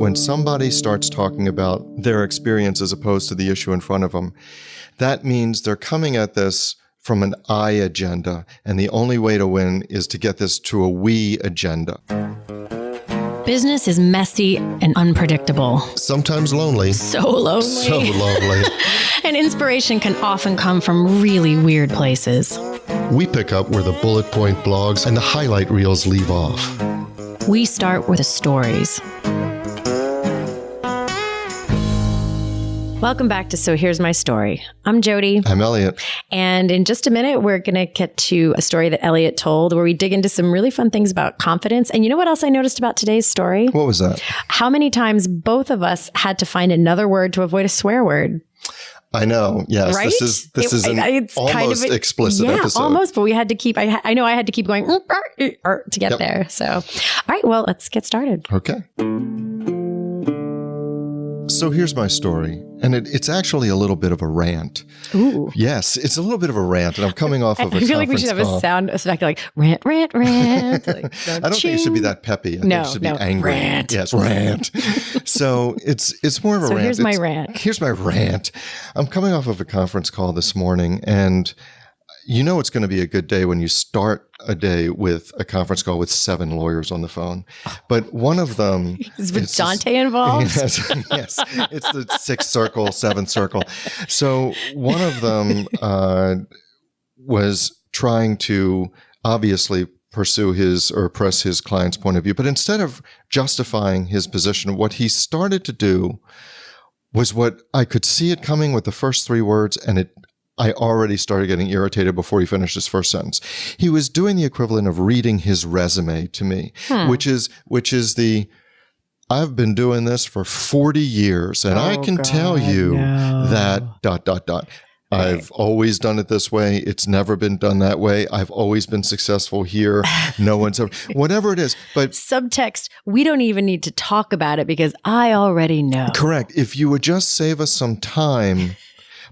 when somebody starts talking about their experience as opposed to the issue in front of them, that means they're coming at this from an I agenda, and the only way to win is to get this to a we agenda. Business is messy and unpredictable. Sometimes lonely. So lonely. So lonely. And inspiration can often come from really weird places. We pick up where the bullet point blogs and the highlight reels leave off. We start with the stories. Welcome back to So Here's My Story. I'm Jody. I'm Elliot. And in just a minute, we're going to get to a story that Elliot told where we dig into some really fun things about confidence. And you know what else I noticed about today's story? What was that? How many times both of us had to find another word to avoid a swear word. I know. Yes. Right? This is an almost kind of explicit episode. Yeah, almost. But we had to keep, I know I had to keep going to get there. So, all right, well, let's get started. Okay. So here's my story. And it's actually a little bit of a rant. Ooh. Yes, it's a little bit of a rant. And I'm coming off of a conference call. I feel like we should have a sound effect like rant, rant, rant. Like, I don't think it should be that peppy. I think it should be angry. Rant. Yes, rant. So it's more of a rant. So here's my rant. Here's my rant. I'm coming off of a conference call this morning, and you know it's going to be a good day when you start a day with a conference call with 7 lawyers on the phone. But one of them... Is Dante involved? Yes. It's the 6th circle, 7th circle. So one of them was trying to obviously pursue press his client's point of view. But instead of justifying his position, what he started to do was what I could see it coming with the first 3 words, and I already started getting irritated before he finished his first sentence. He was doing the equivalent of reading his resume to me, which is the, I've been doing this for 40 years, and I can tell you that ... I've always done it this way. It's never been done that way. I've always been successful here. No one's ever, whatever it is. But subtext, we don't even need to talk about it because I already know. Correct. If you would just save us some time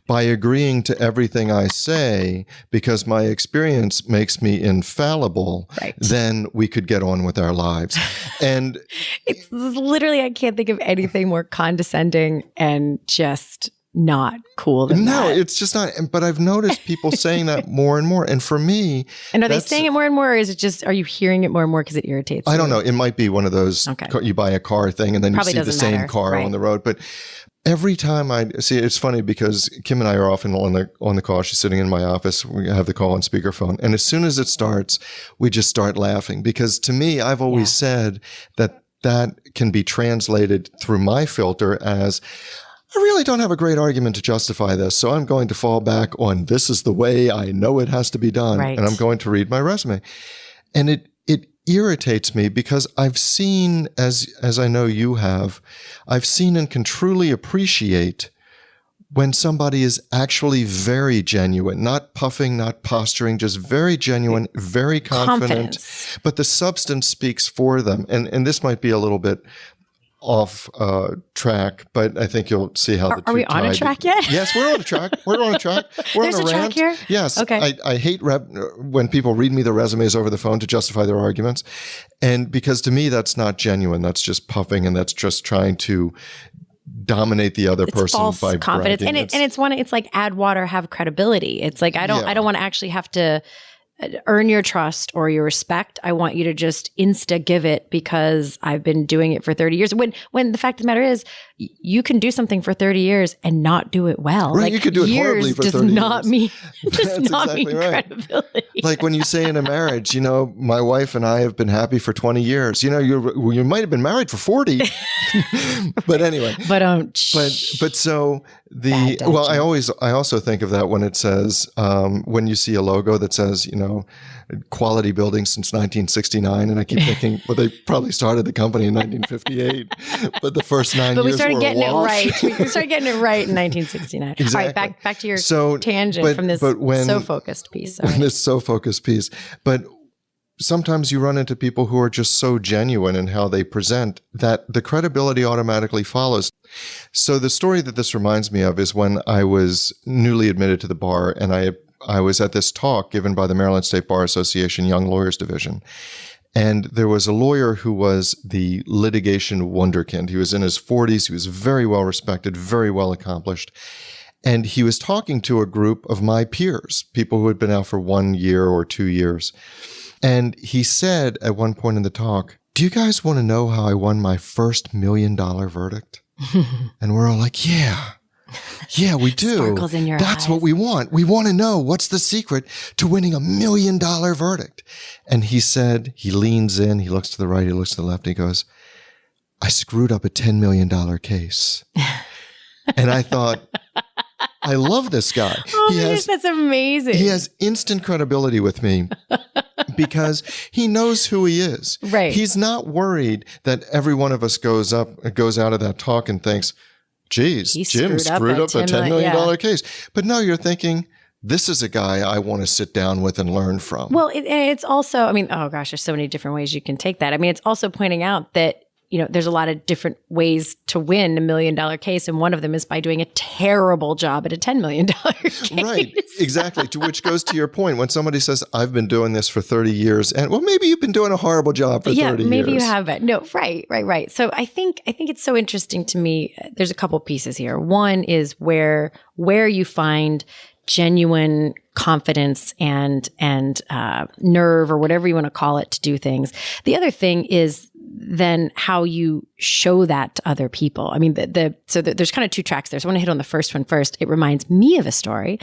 by agreeing to everything I say, because my experience makes me infallible, then we could get on with our lives. And it's literally, I can't think of anything more condescending and just not cool than that. No, it's just not. But I've noticed people saying that more and more. And for me... And are they saying it more and more, or is it just, are you hearing it more and more because it irritates you? I don't know. It might be one of those, you buy a car thing and then you see the same car on the road. But every time I see, it's funny because Kim and I are often on the call. She's sitting in my office. We have the call on speakerphone. And as soon as it starts, we just start laughing. Because to me, I've always said that can be translated through my filter as, I really don't have a great argument to justify this. So I'm going to fall back on, this is the way I know it has to be done. Right. And I'm going to read my resume. And it irritates me because I've seen, as I know you have, I've seen and can truly appreciate when somebody is actually very genuine, not puffing, not posturing, just very genuine, very confident, but the substance speaks for them. And this might be a little bit off track, but I think you'll see how the two Are we on a track yet? Yes, we're on a track. We're on a track. There's a rant. Track here? Yes. Okay. I hate when people read me the resumes over the phone to justify their arguments. And because to me, that's not genuine. That's just puffing, and that's just trying to dominate the other person false by confidence. bragging. And it's like add water, have credibility. It's like I don't want to actually have to earn your trust or your respect. I want you to just give it because I've been doing it for 30 years. When the fact of the matter is, you can do something for 30 years and not do it well. Right, like, you could do it horribly for 30 years. Does not mean credibility. Like when you say in a marriage, my wife and I have been happy for 20 years. You might have been married for 40. But anyway. But so I also think of that when it says, when you see a logo that says, quality building since 1969. And I keep thinking, well, they probably started the company in 1958, but the first 9 years were we started getting it right. We started getting it right in 1969. Exactly. All right, back to your tangent from this so-focused piece. This so-focused piece. But sometimes you run into people who are just so genuine in how they present that the credibility automatically follows. So the story that this reminds me of is when I was newly admitted to the bar, and I was at this talk given by the Maryland State Bar Association Young Lawyers Division. And there was a lawyer who was the litigation wunderkind. He was in his 40s. He was very well respected, very well accomplished. And he was talking to a group of my peers, people who had been out for 1 year or 2 years. And he said at one point in the talk, "Do you guys want to know how I won my first $1 million verdict?" And we're all like, yeah, we do. Sparkles in your That's eyes. what we want. We want to know what's the secret to winning $1 million verdict. And he said, he leans in, he looks to the right, he looks to the left, he goes, "I screwed up a $10 million case." And I thought, I love this guy. Oh, that's amazing. He has instant credibility with me because he knows who he is. Right. He's not worried that every one of us goes out of that talk and thinks, geez, Jim screwed up a $10 million case. But no, you're thinking, this is a guy I want to sit down with and learn from. Well, it's also, I mean, oh gosh, there's so many different ways you can take that. I mean, it's also pointing out that, you know, there's a lot of different ways to win $1 million case. And one of them is by doing a terrible job at a $10 million case. Right. Exactly. Which goes to your point. When somebody says, I've been doing this for 30 years, and well, maybe you've been doing a horrible job for 30 years. Yeah, maybe you haven't. No, right. So I think it's so interesting to me. There's a couple pieces here. One is where you find genuine confidence and nerve or whatever you want to call it to do things. The other thing is then how you show that to other people. I mean, there's kind of two tracks there. So I want to hit on the first one first. It reminds me of a story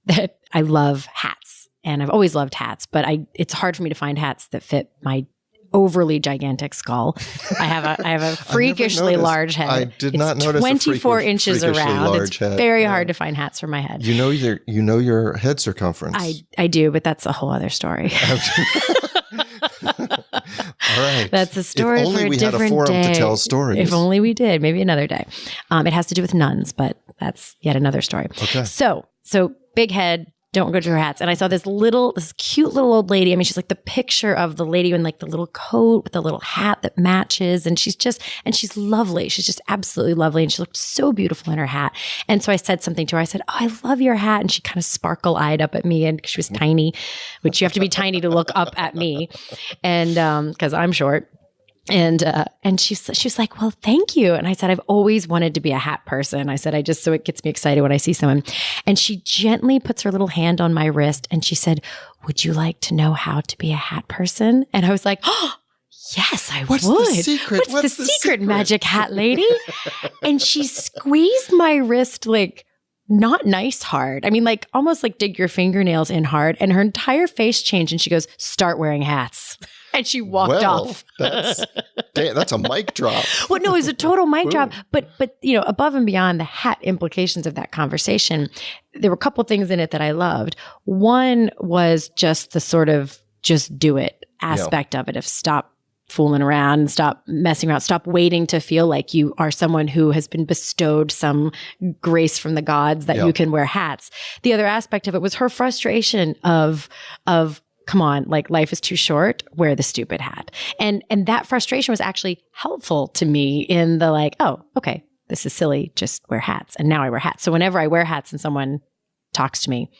that I love hats, and I've always loved hats, but it's hard for me to find hats that fit my overly gigantic skull. I have a freakishly large head. I did not notice 24 inches around. It's head. very hard to find hats for my head. You know your head circumference. I do, but that's a whole other story. All right. That's a story for a different day. If only we had a forum to tell stories. If only we did. Maybe another day. It has to do with nuns, but that's yet another story. Okay. So big head. Don't go to her hats. And I saw this cute little old lady. I mean, she's like the picture of the lady in like the little coat with the little hat that matches. And she's lovely. She's just absolutely lovely. And she looked so beautiful in her hat. And so I said something to her. I said, "Oh, I love your hat." And she kind of sparkle-eyed up at me, and she was tiny, which you have to be tiny to look up at me. And, cause I'm short. And she was like, "Well, thank you." And I said, "I've always wanted to be a hat person." I said, so it gets me excited when I see someone. And she gently puts her little hand on my wrist and she said, "Would you like to know how to be a hat person?" And I was like, "Oh, yes, I would. What's the secret? What's the secret, magic hat lady?" And she squeezed my wrist like not nice hard. I mean, like almost like dig your fingernails in hard. And her entire face changed and she goes, "Start wearing hats." And she walked off. That's a mic drop. Well, no, it was a total mic drop. But you know, above and beyond the hat implications of that conversation, there were a couple things in it that I loved. One was just the sort of just do it aspect of it, of stop fooling around and stop messing around, stop waiting to feel like you are someone who has been bestowed some grace from the gods that you can wear hats. The other aspect of it was her frustration of come on, like life is too short, wear the stupid hat. And that frustration was actually helpful to me in the like, oh, okay, this is silly, just wear hats. And now I wear hats. So whenever I wear hats and someone talks to me,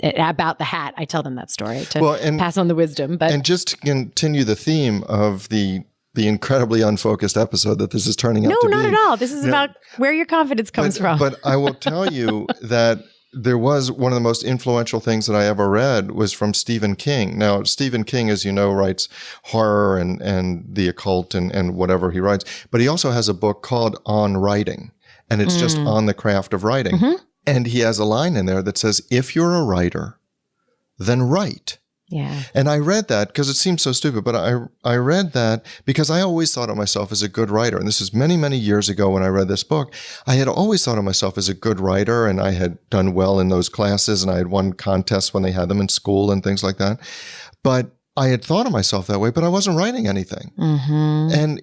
about the hat, I tell them that story to pass on the wisdom. But and just to continue the theme of the incredibly unfocused episode that this is turning out to be. No, not at all. This is about where your confidence comes from. But I will tell you that there was one of the most influential things that I ever read was from Stephen King. Now, Stephen King, as you know, writes horror and the occult and whatever he writes. But he also has a book called On Writing, and it's just on the craft of writing. Mm-hmm. And he has a line in there that says, "If you're a writer, then write." Yeah. And I read that because it seems so stupid, but I read that because I always thought of myself as a good writer. And this is many, many years ago when I read this book. I had always thought of myself as a good writer, and I had done well in those classes, and I had won contests when they had them in school and things like that. But I had thought of myself that way, but I wasn't writing anything. Mm-hmm. And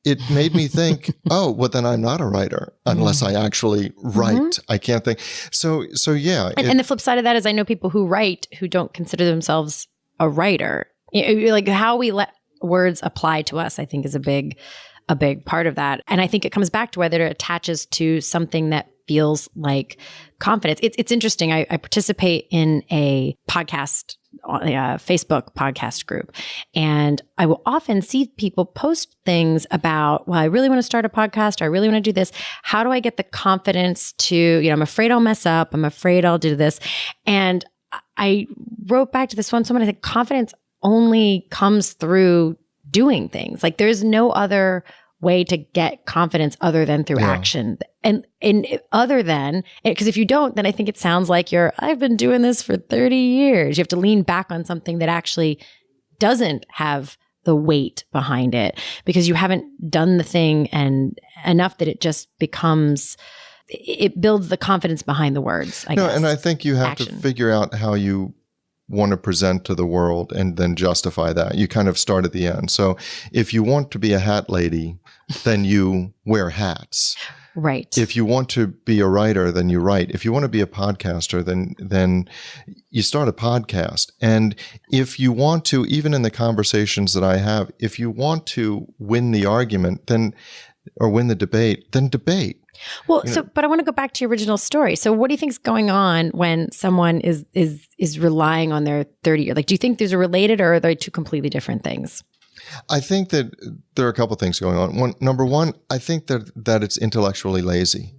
it made me think, oh, well, then I'm not a writer unless I actually write. Mm-hmm. I can't think. So yeah. And the flip side of that is I know people who write who don't consider themselves a writer. Like how we let words apply to us, I think is a big part of that. And I think it comes back to whether it attaches to something that feels like confidence. It's interesting. I participate in a podcast, a Facebook podcast group, and I will often see people post things about, well, I really want to start a podcast, or I really want to do this. How do I get the confidence to, I'm afraid I'll mess up. I'm afraid I'll do this. And I wrote back to this one, someone, I said, confidence only comes through doing things. Like there's no other way to get confidence other than through action. And other than, because if you don't, then I think it sounds like I've been doing this for 30 years. You have to lean back on something that actually doesn't have the weight behind it, because you haven't done the thing and enough that it just becomes, it builds the confidence behind the words, I guess. And I think you have to figure out how you want to present to the world and then justify that. You kind of start at the end. So if you want to be a hat lady, then you wear hats. Right. If you want to be a writer, then you write. If you want to be a podcaster, then you start a podcast. And if you want to, even in the conversations that I have, if you want to win the argument, or win the debate, then debate. Well, but I want to go back to your original story. So what do you think is going on when someone is relying on their 30 year? Like, do you think these are related, or are they two completely different things? I think that there are a couple of things going on. Number one, I think that it's intellectually lazy.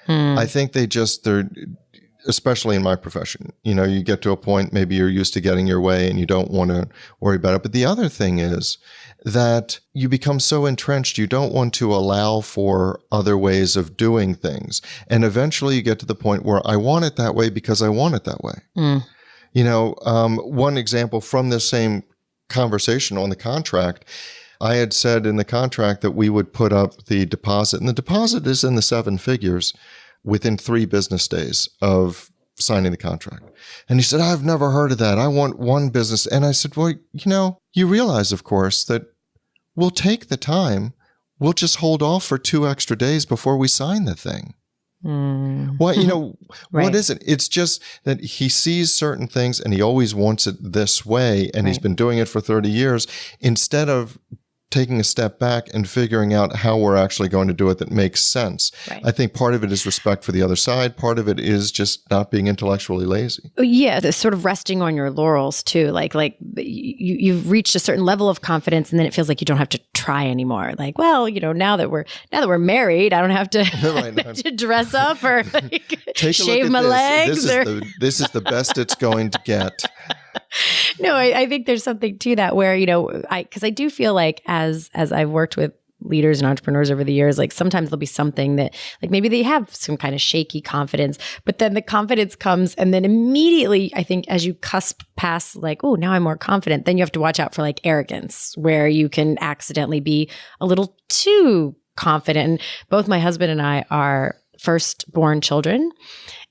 I think they're, especially in my profession, you get to a point, maybe you're used to getting your way and you don't want to worry about it. But the other thing is that you become so entrenched, you don't want to allow for other ways of doing things. And eventually you get to the point where I want it that way because I want it that way. One example from this same conversation on the contract, I had said in the contract that we would put up the deposit, and the deposit is in the 7 figures within 3 business days of signing the contract. And he said, I've never heard of that. I want 1 business. And I said, well, you realize, of course, that we'll take the time. We'll just hold off for 2 extra days before we sign the thing. Well, right. What is it? It's just that he sees certain things and he always wants it this way. And he's been doing it for 30 years instead of taking a step back and figuring out how we're actually going to do it that makes sense. Right. I think part of it is respect for the other side. Part of it is just not being intellectually lazy. Yeah, the sort of resting on your laurels too. Like you've reached a certain level of confidence, and then it feels like you don't have to try anymore. Like, well, now that we're married, I don't have to, to dress up or shave my legs. This is the best it's going to get. No, I think there's something to that where, because I do feel like as I've worked with leaders and entrepreneurs over the years, like sometimes there'll be something that like maybe they have some kind of shaky confidence, but then the confidence comes and then immediately I think as you cusp past like, oh, now I'm more confident, then you have to watch out for like arrogance where you can accidentally be a little too confident. And both my husband and I are firstborn children.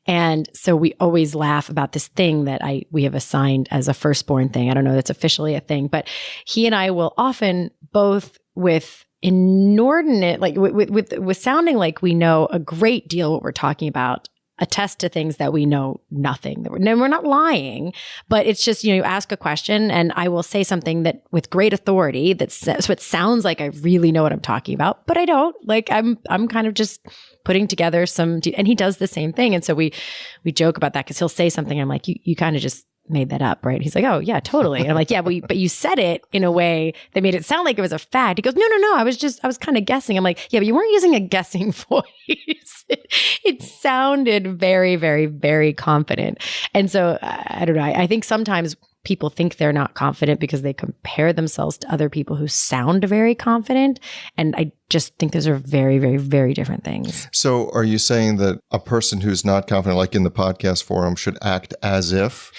And so we always laugh about this thing that we have assigned as a firstborn thing. I don't know that's officially a thing, but he and I will often both with inordinate, like with sounding like we know a great deal what we're talking about, attest to things that we know nothing. We're not lying, but it's just, you ask a question and I will say something that with great authority so it sounds like I really know what I'm talking about, but I don't. Like I'm kind of just putting together and he does the same thing. And so we joke about that because he'll say something and I'm like, you kind of just made that up, right? He's like, oh yeah, totally. And I'm like, yeah, but you said it in a way that made it sound like it was a fact. He goes, no. I was kind of guessing. I'm like, yeah, but you weren't using a guessing voice. It sounded very, very, very confident. And so I don't know. I think sometimes people think they're not confident because they compare themselves to other people who sound very confident. And I just think those are very, very, very different things. So are you saying that a person who's not confident, like in the podcast forum, should act as if?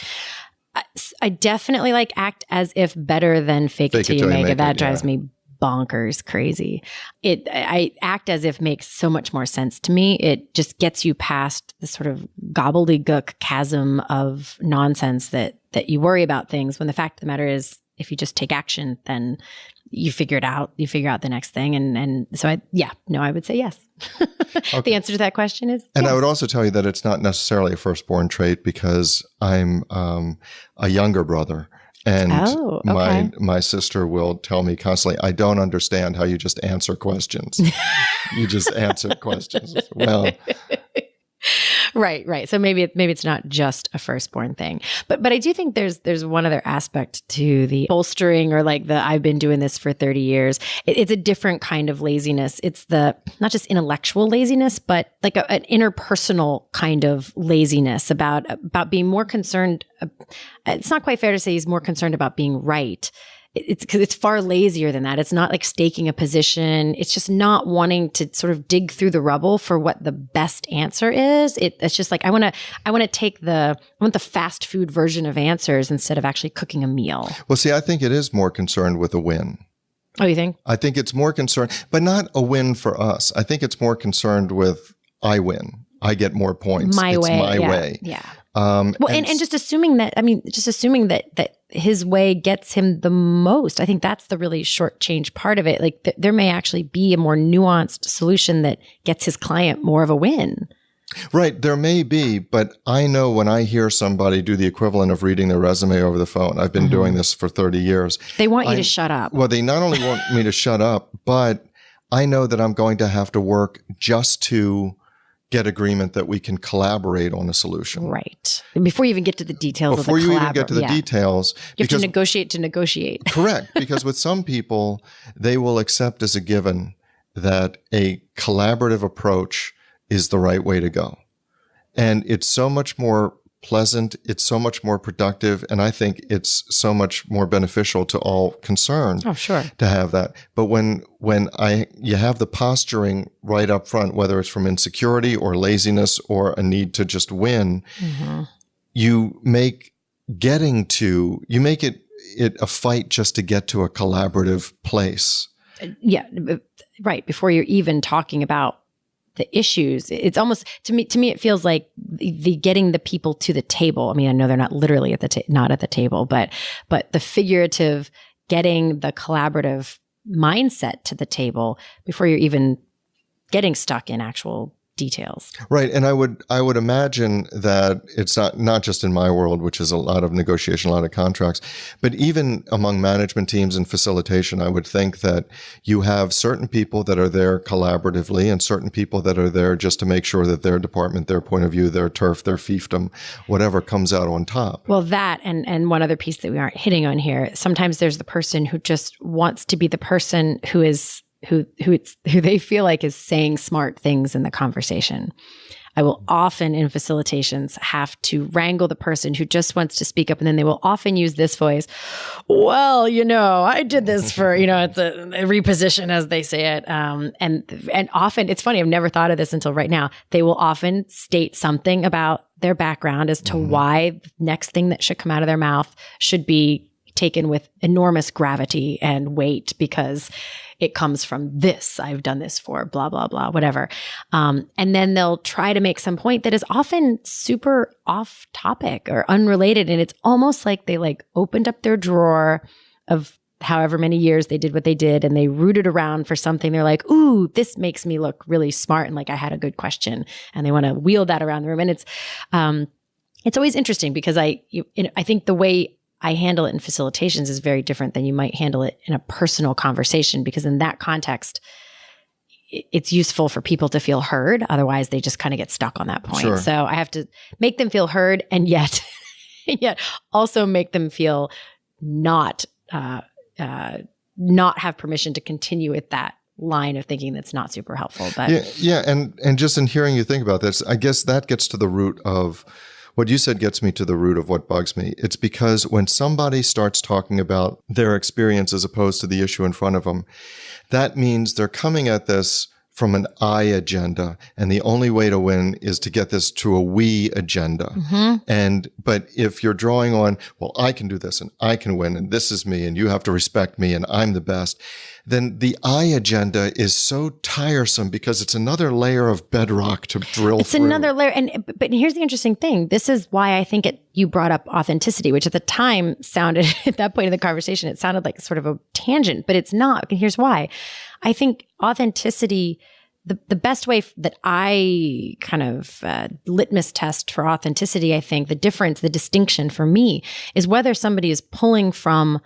I definitely like act as if better than fake it till you make it. That drives me bonkers crazy. I act as if makes so much more sense to me. It just gets you past the sort of gobbledygook chasm of nonsense that you worry about things when the fact of the matter is if you just take action, then you figure it out. You figure out the next thing. And so I would say yes. Okay. The answer to that question is And yes. I would also tell you that it's not necessarily a firstborn trait because I'm a younger brother. And my sister will tell me constantly, I don't understand how you just answer questions. You just answer questions. Well, Right. So maybe it's not just a firstborn thing, but I do think there's one other aspect to the bolstering, or like the I've been doing this for 30 years. It's a different kind of laziness. It's the not just intellectual laziness, but like an interpersonal kind of laziness about being more concerned. It's not quite fair to say he's more concerned about being right. It's because it's far lazier than that. It's not like staking a position. It's just not wanting to sort of dig through the rubble for what the best answer is. It's just like, I want the fast food version of answers instead of actually cooking a meal. Well, see, I think it is more concerned with a win. Oh, you think? I think it's more concerned, but not a win for us. I think it's more concerned with I win. I get more points. My way. Yeah. And just assuming that his way gets him the most. I think that's the really shortchanged part of it. Like there may actually be a more nuanced solution that gets his client more of a win. Right. There may be, but I know when I hear somebody do the equivalent of reading their resume over the phone, I've been doing this for 30 years. They want you to shut up. Well, they not only want me to shut up, but I know that I'm going to have to work just to get agreement that we can collaborate on a solution. Right. And before you even get to the details before you even get to the details. You have to negotiate to negotiate. Correct. Because with some people, they will accept as a given that a collaborative approach is the right way to go. And it's so much more pleasant. It's so much more productive. And I think it's so much more beneficial to all concerned. Oh, sure. To have that. But when you have the posturing right up front, whether it's from insecurity or laziness or a need to just win, you make it a fight just to get to a collaborative place. Yeah. Right. Before you're even talking about the issues, it's almost to me it feels like the getting the people to the table. I mean, I know they're not literally not at the table, but the figurative getting the collaborative mindset to the table before you're even getting stuck in actual details. Right. And I would imagine that it's not just in my world, which is a lot of negotiation, a lot of contracts, but even among management teams and facilitation, I would think that you have certain people that are there collaboratively and certain people that are there just to make sure that their department, their point of view, their turf, their fiefdom, whatever comes out on top. Well, that and one other piece that we aren't hitting on here, sometimes there's the person who just wants to be the person who they feel like is saying smart things in the conversation. I will often in facilitations have to wrangle the person who just wants to speak up, and then they will often use this voice. Well, I did this for, it's a reposition as they say it. And often it's funny. I've never thought of this until right now. They will often state something about their background as to why the next thing that should come out of their mouth should be taken with enormous gravity and weight because it comes from this. I've done this for blah, blah, blah, whatever. And then they'll try to make some point that is often super off topic or unrelated. And it's almost like they opened up their drawer of however many years they did what they did and they rooted around for something. They're like, ooh, this makes me look really smart and like I had a good question. And they want to wheel that around the room. And it's always interesting because I think the way I handle it in facilitations is very different than you might handle it in a personal conversation, because in that context, it's useful for people to feel heard. Otherwise, they just kind of get stuck on that point. Sure. So I have to make them feel heard and yet also make them feel not have permission to continue with that line of thinking that's not super helpful. But and just in hearing you think about this, I guess that gets to the root of what you said gets me to the root of what bugs me. It's because when somebody starts talking about their experience as opposed to the issue in front of them, that means they're coming at this from an I agenda. And the only way to win is to get this to a we agenda. But if you're drawing on, well, I can do this and I can win and this is me and you have to respect me and I'm the best, then the I agenda is so tiresome because it's another layer of bedrock to drill through. It's another layer. But here's the interesting thing. This is why I think you brought up authenticity, which at the time sounded, at that point in the conversation, it sounded like sort of a tangent, but it's not. And here's why. I think authenticity, the best way that I kind of litmus test for authenticity, I think the distinction for me is whether somebody is pulling from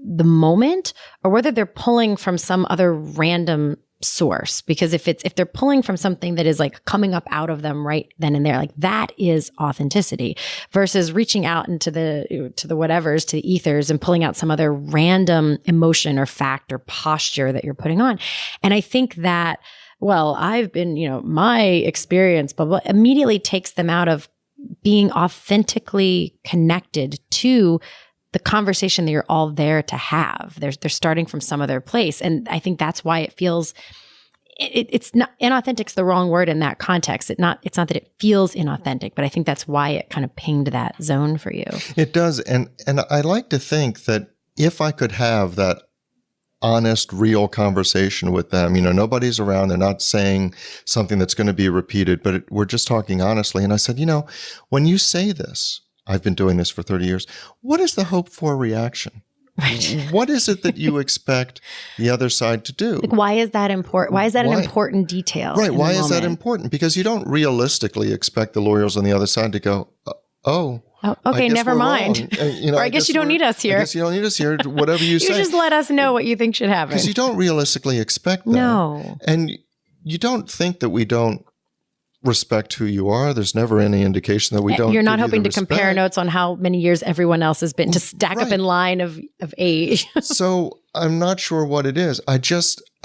the moment or whether they're pulling from some other random source, because if they're pulling from something that is like coming up out of them right then and there, like that is authenticity, versus reaching out into the whatevers, to the ethers, and pulling out some other random emotion or fact or posture that you're putting on. And I think that, well, I've been, my experience, blah, blah, immediately takes them out of being authentically connected to the conversation that you're all there to have. They're starting from some other place. And I think that's why it feels, it's not, inauthentic's the wrong word in that context. It's not that it feels inauthentic, but I think that's why it kind of pinged that zone for you. It does. And I like to think that if I could have that honest, real conversation with them, nobody's around, they're not saying something that's going to be repeated, but we're just talking honestly. And I said, when you say this, I've been doing this for 30 years. What is the hope for reaction? Right. What is it that you expect the other side to do? Like, why is that important? Why is that an important detail? Right. Why is that important? Because you don't realistically expect the lawyers on the other side to go, oh, okay, never mind. Or I guess you don't need us here. I guess you don't need us here. Whatever you say. You just let us know what you think should happen. Because you don't realistically expect that. No. And you don't think that we don't respect who you are. There's never any indication that we don't. You're not hoping to compare notes on how many years everyone else has been to stack up in line of age. So I'm not sure what it is. I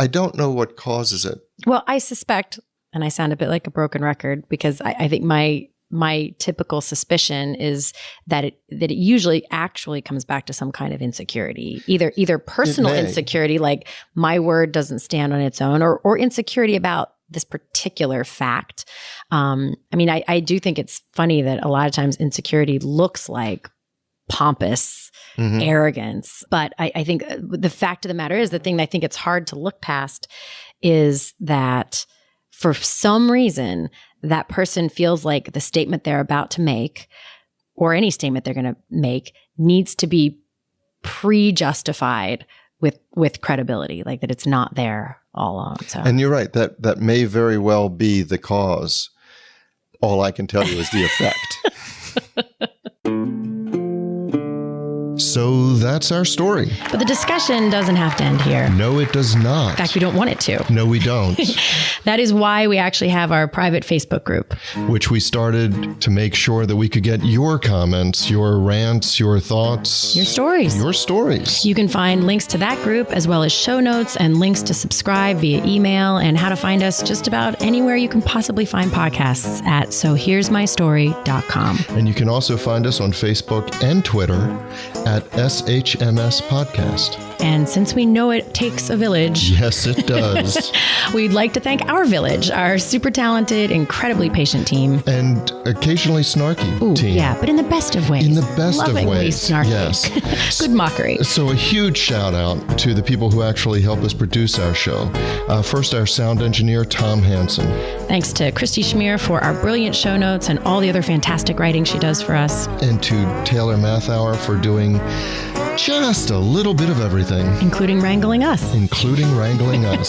don't know what causes it. Well, I suspect, and I sound a bit like a broken record, because I think my typical suspicion is that it usually actually comes back to some kind of insecurity, either personal insecurity, like my word doesn't stand on its own, or insecurity about this particular fact. I do think it's funny that a lot of times insecurity looks like pompous arrogance. But I think the fact of the matter is, the thing I think it's hard to look past is that for some reason, that person feels like the statement they're about to make, or any statement they're going to make, needs to be pre-justified with credibility, like that it's not there all along. So. And you're right, that may very well be the cause. All I can tell you is the effect. So that's our story. But the discussion doesn't have to end here. No, it does not. In fact, we don't want it to. No, we don't. That is why we actually have our private Facebook group, which we started to make sure that we could get your comments, your rants, your thoughts, your stories. You can find links to that group, as well as show notes and links to subscribe via email, and how to find us just about anywhere you can possibly find podcasts at sohere'smystory.com. And you can also find us on Facebook and Twitter at SHMS Podcast. And since we know it takes a village. Yes, it does. We'd like to thank our village, our super talented, incredibly patient team. And occasionally snarky team. Yeah, but in the best of ways. In the best of ways. Snarky. Yes. Good mockery. So a huge shout out to the people who actually help us produce our show. First, our sound engineer, Tom Hansen. Thanks to Christy Schmier for our brilliant show notes and all the other fantastic writing she does for us. And to Taylor Mathauer for doing just a little bit of everything. Including wrangling us.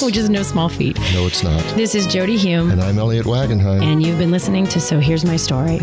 Which is no small feat. No, it's not. This is Jody Hume. And I'm Elliot Wagenheim. And you've been listening to So Here's My Story.